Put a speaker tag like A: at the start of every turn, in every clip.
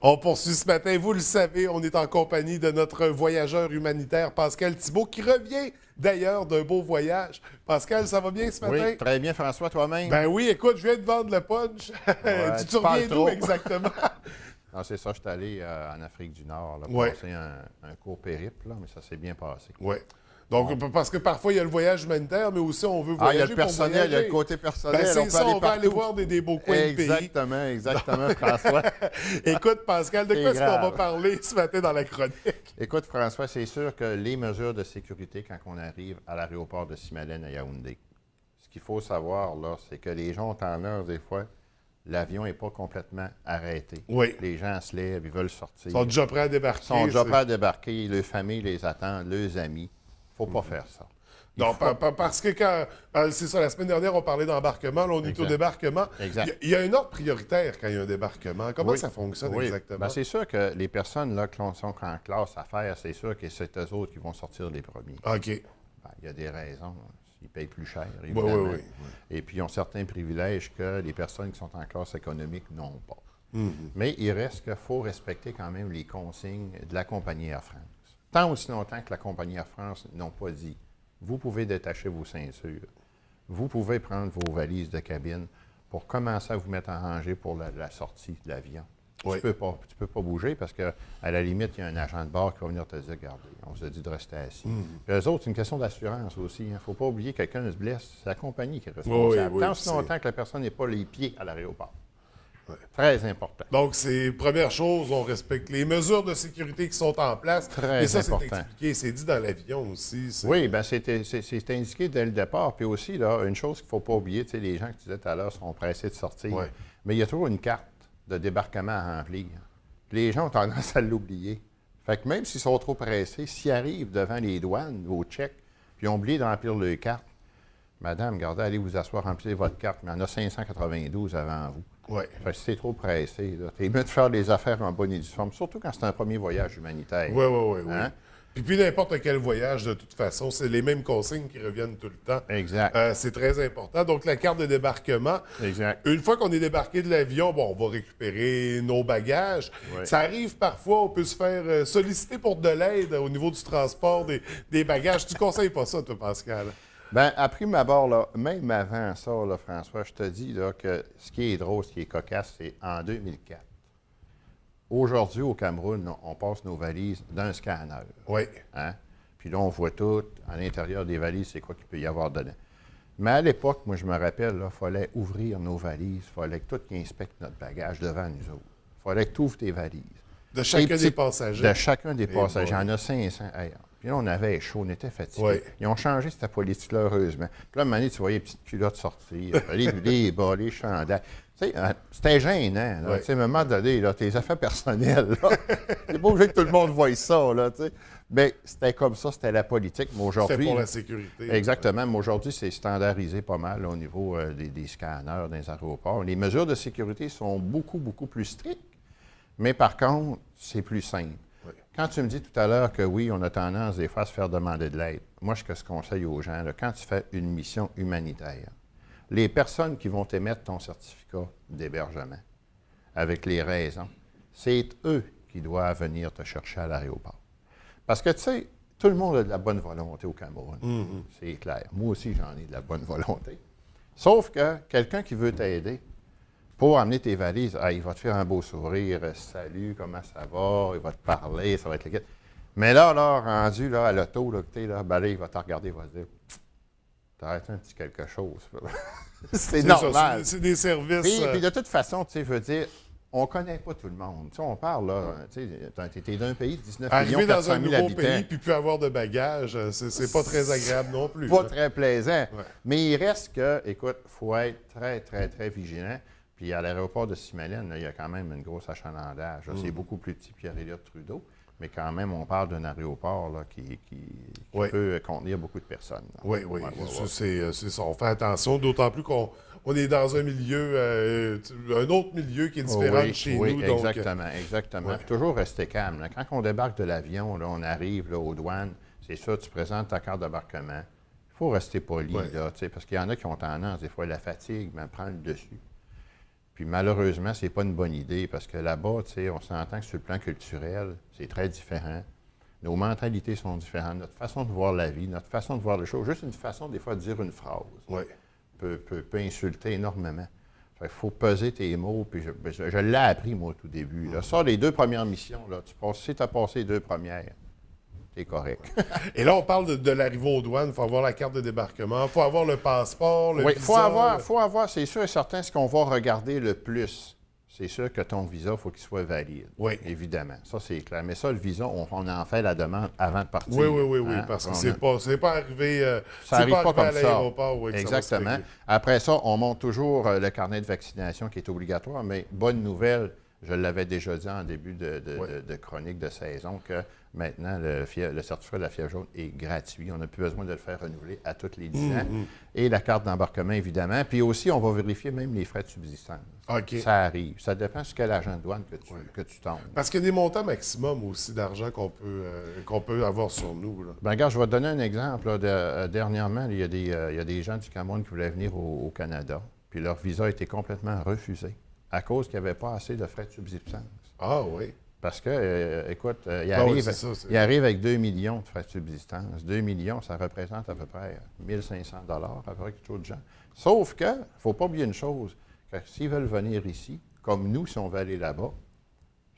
A: On poursuit ce matin, vous le savez, on est en compagnie de notre voyageur humanitaire Pascal Thibault, qui revient d'ailleurs d'un beau voyage. Pascal, ça va bien ce matin?
B: Oui, très bien, François, toi-même?
A: Ben oui, écoute, je viens de vendre le punch.
B: Ouais,
A: tu reviens d'où exactement?
B: Non, c'est ça, je suis allé en Afrique du Nord, là, passer un court périple, là, mais ça s'est bien passé.
A: Oui. Donc, parce que parfois, il y a le voyage humanitaire, mais aussi on veut voyager.
B: Il y a le personnel, il y a le côté personnel.
A: Ben, c'est ça, on va aller
B: partout.
A: voir des beaux coins de pays.
B: Exactement, François.
A: Écoute, Pascal, de quoi est-ce qu'on va parler ce matin dans la chronique?
B: Écoute, François, c'est sûr que les mesures de sécurité quand on arrive à l'aéroport de Simalène à Yaoundé, ce qu'il faut savoir, là, c'est que les gens ont tendance, des fois, l'avion n'est pas complètement arrêté.
A: Oui.
B: Les gens se lèvent, ils veulent sortir.
A: Ils sont déjà prêts à débarquer.
B: Ils sont déjà prêts à débarquer. Leurs familles les attendent, leurs amis. Il ne faut pas faire ça.
A: Non, parce que quand... C'est ça, la semaine dernière, on parlait d'embarquement. Là, on est au débarquement.
B: Exact.
A: Il y a un ordre prioritaire quand il y a un débarquement. Comment ça fonctionne exactement?
B: Bien, c'est sûr que les personnes là, qui sont en classe à faire, c'est sûr que c'est eux autres qui vont sortir les premiers.
A: OK.
B: Bien, il y a des raisons. Ils payent plus cher, évidemment.
A: Oui.
B: Et puis, ils ont certains privilèges que les personnes qui sont en classe économique n'ont pas. Mais il reste qu'il faut respecter quand même les consignes de la compagnie Air France. Tant aussi longtemps que la compagnie Air France n'ont pas dit « Vous pouvez détacher vos ceintures, vous pouvez prendre vos valises de cabine pour commencer à vous mettre en rangée pour la sortie de l'avion. »
A: Oui.
B: Tu peux pas bouger parce qu'à la limite, il y a un agent de bord qui va venir te dire « Regardez, on vous a dit de rester assis. Puis eux autres, c'est une question d'assurance aussi. Il ne faut pas oublier que quelqu'un se blesse. C'est la compagnie qui est responsable. Tant aussi longtemps que la personne n'est pas les pieds à l'aéroport. Ouais. Très important.
A: Donc, c'est première chose, on respecte les mesures de sécurité qui sont en place.
B: Très
A: et ça,
B: important.
A: c'est expliqué, c'est dit dans l'avion aussi.
B: Oui, bien, c'est indiqué dès le départ. Puis aussi, là, une chose qu'il ne faut pas oublier, tu sais, les gens que tu disais tout à l'heure sont pressés de sortir.
A: Ouais.
B: Mais il y a toujours une carte de débarquement à remplir. Puis les gens ont tendance à l'oublier. Fait que même s'ils sont trop pressés, s'ils arrivent devant les douanes, au check, puis ils ont oublié de remplir leur carte, madame, regardez, allez vous asseoir, remplissez votre carte, mais il y en a 592 avant vous.
A: Oui.
B: Fait que si t'es trop pressé, t'es mieux de faire des affaires en bonne et due forme, surtout quand c'est un premier voyage humanitaire.
A: Oui.
B: Hein?
A: Puis n'importe quel voyage, de toute façon, c'est les mêmes consignes qui reviennent tout le temps.
B: Exact.
A: C'est très important. Donc, la carte de débarquement.
B: Exact.
A: Une fois qu'on est débarqué de l'avion, bon, on va récupérer nos bagages.
B: Oui.
A: Ça arrive parfois, on peut se faire solliciter pour de l'aide au niveau du transport des bagages. Tu ne conseilles pas ça, toi, Pascal?
B: Bien, à prime abord, là, même avant ça, là, François, je te dis là, que ce qui est drôle, ce qui est cocasse, c'est en 2004. Aujourd'hui, au Cameroun, on passe nos valises d'un scanner.
A: Oui.
B: Hein? Puis là, on voit tout, à l'intérieur des valises, c'est quoi qu'il peut y avoir dedans. Mais à l'époque, moi, je me rappelle, il fallait ouvrir nos valises, il fallait que tout qui inspecte notre bagage devant nous autres. Il fallait que tu ouvres tes valises.
A: De chacun des passagers.
B: De chacun des passagers. Il y en a 500 ailleurs. Puis là, on avait chaud, on était fatigués.
A: Oui.
B: Ils ont changé cette politique-là, heureusement. Puis là, à un moment donné, tu voyais les petites culottes sortir, les bas, les chandails. Tu sais, c'était gênant. Là.
A: Oui.
B: Tu sais, à un moment donné, là, tes affaires personnelles, t'es pas obligé que tout le monde voie ça. Là, tu sais. Mais c'était comme ça, c'était la politique. Mais aujourd'hui,
A: c'était pour la sécurité.
B: Exactement. Mais aujourd'hui, c'est standardisé pas mal là, au niveau des scanners dans les aéroports. Les mesures de sécurité sont beaucoup, beaucoup plus strictes. Mais par contre, c'est plus simple.
A: Oui.
B: Quand tu me dis tout à l'heure que oui, on a tendance des fois à se faire demander de l'aide, moi, ce que je conseille aux gens, là, quand tu fais une mission humanitaire, les personnes qui vont t'émettre ton certificat d'hébergement, avec les raisons, c'est eux qui doivent venir te chercher à l'aéroport. Parce que, tu sais, tout le monde a de la bonne volonté au Cameroun. C'est clair. Moi aussi, j'en ai de la bonne volonté. Sauf que quelqu'un qui veut t'aider, pour amener tes valises, il va te faire un beau sourire, salut, comment ça va, il va te parler, ça va être le Mais là, rendu là, à l'auto, là, il va te regarder, il va te dire t'arrêtes un petit quelque chose. c'est normal.
A: C'est des services.
B: Puis de toute façon, tu sais, je veux dire, on ne connaît pas tout le monde. Tu sais, on parle, là, tu es d'un pays de 19 millions 400 000 habitants. Arriver dans un nouveau pays
A: puis plus avoir de bagages, c'est pas très agréable non plus.
B: Pas très plaisant.
A: Ouais.
B: Mais il reste que, écoute, il faut être très, très, très vigilant. Puis à l'aéroport de Simalène, il y a quand même une grosse achalandage. C'est beaucoup plus petit que Pierre-Éliott Trudeau. Mais quand même, on parle d'un aéroport là, qui
A: Oui.
B: peut contenir beaucoup de personnes. Là.
A: Oui, oui.
B: Ouais, ouais,
A: Ça,
B: ouais.
A: c'est ça. On fait attention, d'autant plus qu'on est dans un milieu, un autre milieu qui est différent de
B: Oui,
A: chez
B: oui,
A: nous. Donc,
B: exactement, exactement.
A: ouais.
B: Toujours rester calme. Là. Quand on débarque de l'avion, là, on arrive là, aux douanes, c'est ça, tu présentes ta carte d'embarquement. Il faut rester poli,
A: Ouais.
B: là, tu sais, parce qu'il y en a qui ont tendance, des fois, la fatigue, mais prend le dessus. Puis malheureusement, c'est pas une bonne idée, parce que là-bas, tu sais, on s'entend que sur le plan culturel, c'est très différent. Nos mentalités sont différentes, notre façon de voir la vie, notre façon de voir les choses, juste une façon, des fois, de dire une phrase
A: Oui.
B: peut insulter énormément. Il faut peser tes mots, puis je l'ai appris, moi, au tout début. Là. Ça, les 2 premières missions, là, si tu as passé les 2 premières, c'est correct.
A: Et là, on parle de l'arrivée aux douanes. Il faut avoir la carte de débarquement, il faut avoir le passeport, le
B: Oui,
A: visa.
B: il faut avoir, c'est sûr et certain, ce qu'on va regarder le plus. C'est sûr que ton visa, il faut qu'il soit valide.
A: Oui.
B: Évidemment. Ça, c'est clair. Mais ça, le visa, on en fait la demande avant de partir.
A: Oui, oui, oui, oui,
B: Hein?
A: parce que c'est pas arrivé,
B: Ça n'arrive pas
A: arrivé à
B: comme ça.
A: l'aéroport. Oui, que ça va se
B: Exactement.
A: régler.
B: Après ça, on monte toujours le carnet de vaccination qui est obligatoire, mais bonne nouvelle, je l'avais déjà dit en début de chronique de saison, que maintenant, le certificat de la fièvre jaune est gratuit. On n'a plus besoin de le faire renouveler à tous les 10 ans. Et la carte d'embarquement, évidemment. Puis aussi, on va vérifier même les frais de subsistance.
A: OK.
B: Ça arrive. Ça dépend sur quel agent de douane que tu tombes.
A: Parce qu'il y a des montants maximum aussi d'argent qu'on peut avoir sur nous. Là.
B: Bien, regarde, je vais te donner un exemple. Là, dernièrement, il y a des gens du Cameroun qui voulaient venir au Canada, puis leur visa a été complètement refusé à cause qu'il n'y avait pas assez de frais de subsistance.
A: Ah oui.
B: Parce que, écoute, il
A: oui,
B: arrive avec 2 millions de frais de subsistance. 2 millions, ça représente à peu près 1 500 $, à peu près quelque chose de gens. Sauf que, il ne faut pas oublier une chose, que s'ils veulent venir ici, comme nous, si on veut aller là-bas,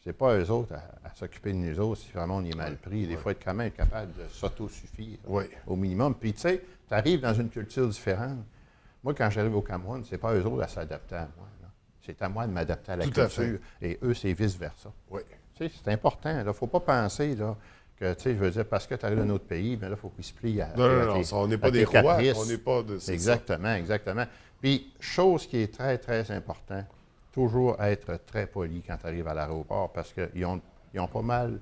B: c'est pas eux autres à s'occuper de nous autres si vraiment on est mal pris. Il faut être quand même capable de s'autosuffire au minimum. Puis, tu sais, tu arrives dans une culture différente. Moi, quand j'arrive au Cameroun, c'est pas eux autres à s'adapter à moi. Là. C'est à moi de m'adapter à la culture. Et eux, c'est vice-versa.
A: Oui.
B: Tu sais, c'est important. Il ne faut pas penser là, que, tu sais, je veux dire, parce que tu arrives dans un autre pays, bien là, il faut qu'ils se plient à
A: Non, on n'est pas des rois. On n'est pas de...
B: Exactement, exactement. Puis, chose qui est très, très importante, toujours être très poli quand tu arrives à l'aéroport, parce qu'ils ont pas mal,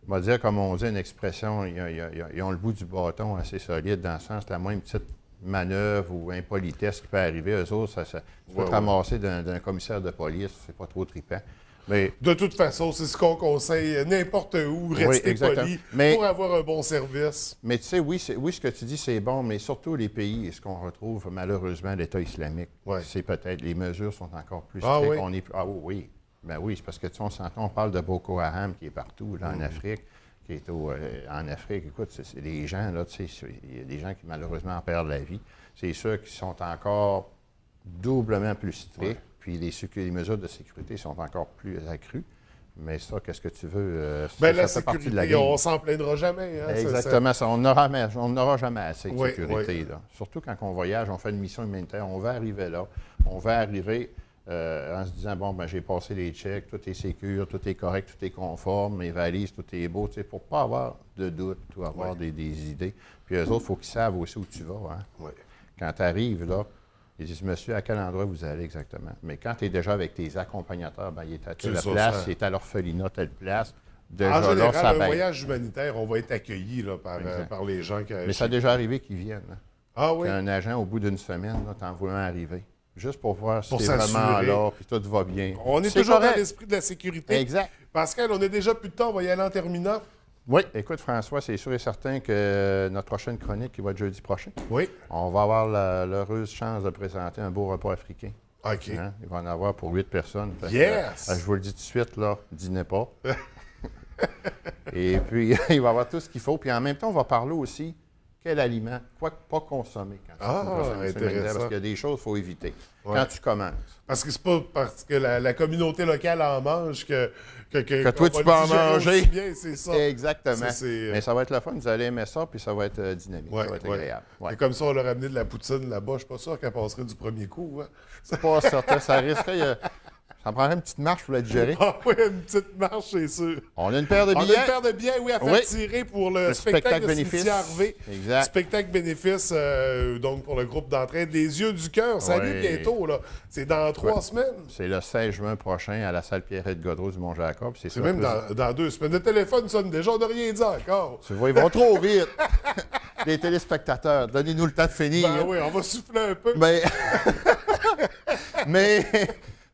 B: on va dire, comme on dit une expression, ils ont le bout du bâton assez solide, dans le sens, la moindre petite manœuvre ou impolitesse qui peut arriver, eux autres, tu peux te ramasser d'un commissaire de police, c'est pas trop trippant. Mais,
A: de toute façon, c'est ce qu'on conseille n'importe où, rester poli pour avoir un bon service.
B: Mais tu sais, oui, ce que tu dis, c'est bon, mais surtout les pays, ce qu'on retrouve malheureusement, l'État islamique, c'est peut-être, les mesures sont encore plus strictes. Oui. Ben oui, c'est parce que tu sais, on s'entend, on parle de Boko Haram qui est partout, là, en Afrique, qui est en Afrique. Écoute, c'est des gens, là, tu sais, il y a des gens qui malheureusement perdent la vie. C'est ceux qui sont encore doublement plus stricts. Puis les mesures de sécurité sont encore plus accrues. Mais ça, qu'est-ce que tu veux?
A: La sécurité, on s'en plaindra jamais. Hein,
B: exactement. On n'aura jamais assez de sécurité. Là. Surtout quand on voyage, on fait une mission humanitaire, on va arriver là. On va arriver en se disant, bon, ben j'ai passé les checks, tout est sécure, tout est correct, tout est conforme, mes valises, tout est beau, pour ne pas avoir de doute ou avoir des idées. Puis eux autres, il faut qu'ils savent aussi où tu vas. Hein. Quand tu arrives là, ils disent, monsieur, à quel endroit vous allez exactement? Mais quand tu es déjà avec tes accompagnateurs, ben, il est à telle place, il est à l'orphelinat, telle place.
A: Déjà, en général, un voyage humanitaire, on va être accueilli là, par les gens.
B: Mais ça a déjà arrivé qu'ils viennent. Hein.
A: Ah oui?
B: Un agent, au bout d'une semaine, t'en vois un arriver. Juste pour voir si c'est vraiment là, puis tout va bien.
A: On est toujours dans l'esprit de la sécurité.
B: Exact.
A: Pascal, on a déjà plus de temps, on va y aller en terminant.
B: Oui, écoute, François, c'est sûr et certain que notre prochaine chronique, qui va être jeudi prochain, on va avoir l'heureuse chance de présenter un beau repas africain.
A: OK.
B: Hein? Il va en avoir pour 8 personnes.
A: Yes!
B: Je vous le dis tout de suite, là, dînez pas. Et puis, il va y avoir tout ce qu'il faut. Puis en même temps, on va parler aussi quel aliment, quoi pas consommer quand tu
A: intéressant.
B: parce qu'il y a des choses qu'il faut éviter quand tu commences.
A: Parce que c'est pas parce que la communauté locale en mange que
B: toi, tu peux en manger.
A: Bien, c'est ça.
B: Exactement. Mais ça va être le fun, vous allez aimer ça, puis ça va être dynamique, ça va être agréable.
A: Et comme ça, on leur a amené de la poutine là-bas, je suis pas sûr qu'elle passerait du premier coup. Hein?
B: Je suis pas certain, ça risquerait... Ça me prendrait une petite marche pour la digérer.
A: Ah oui, une petite marche, c'est sûr.
B: On a une paire de
A: On
B: billets.
A: a une paire de billets, oui, à faire tirer pour le spectacle de
B: bénéfice.
A: Cynthia Harvey.
B: Exact.
A: Spectacle bénéfice, donc pour le groupe d'entraide Les Yeux du Cœur. Ça arrive bientôt, là. C'est dans 3 semaines.
B: C'est le 16 juin prochain à la salle Pierrette-Godreau du Mont-Jacob.
A: C'est même dans 2 semaines. Le téléphone sonne déjà, on n'a rien dit encore.
B: Tu vois, ils vont trop vite. Les téléspectateurs, donnez-nous le temps de finir.
A: Ben oui, on va souffler un peu.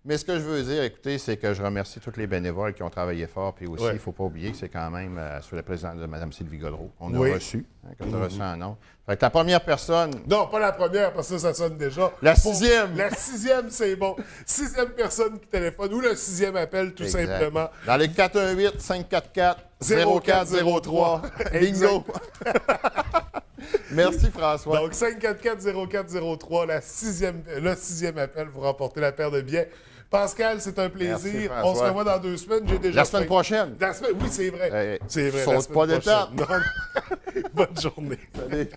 B: Mais ce que je veux dire, écoutez, c'est que je remercie tous les bénévoles qui ont travaillé fort. Puis aussi, il ne faut pas oublier que c'est quand même sous la présidence de Mme Sylvie Godreau. On a reçu, quand on a reçu un nom. Fait que la première personne...
A: Non, pas la première, parce que ça sonne déjà.
B: La 6e!
A: La 6e, c'est bon. 6e personne qui téléphone, ou le 6e appel, tout simplement.
B: Dans les 418-544-0403. Bingo! Merci, François.
A: Donc, 544-0403, le 6e appel, vous remportez la paire de billets. Pascal, c'est un plaisir.
B: Merci,
A: on se revoit dans 2 semaines. J'ai déjà
B: la semaine prochaine.
A: Oui, c'est vrai. C'est vrai.
B: Saute pas d'étape.
A: Bonne journée.
B: Salut.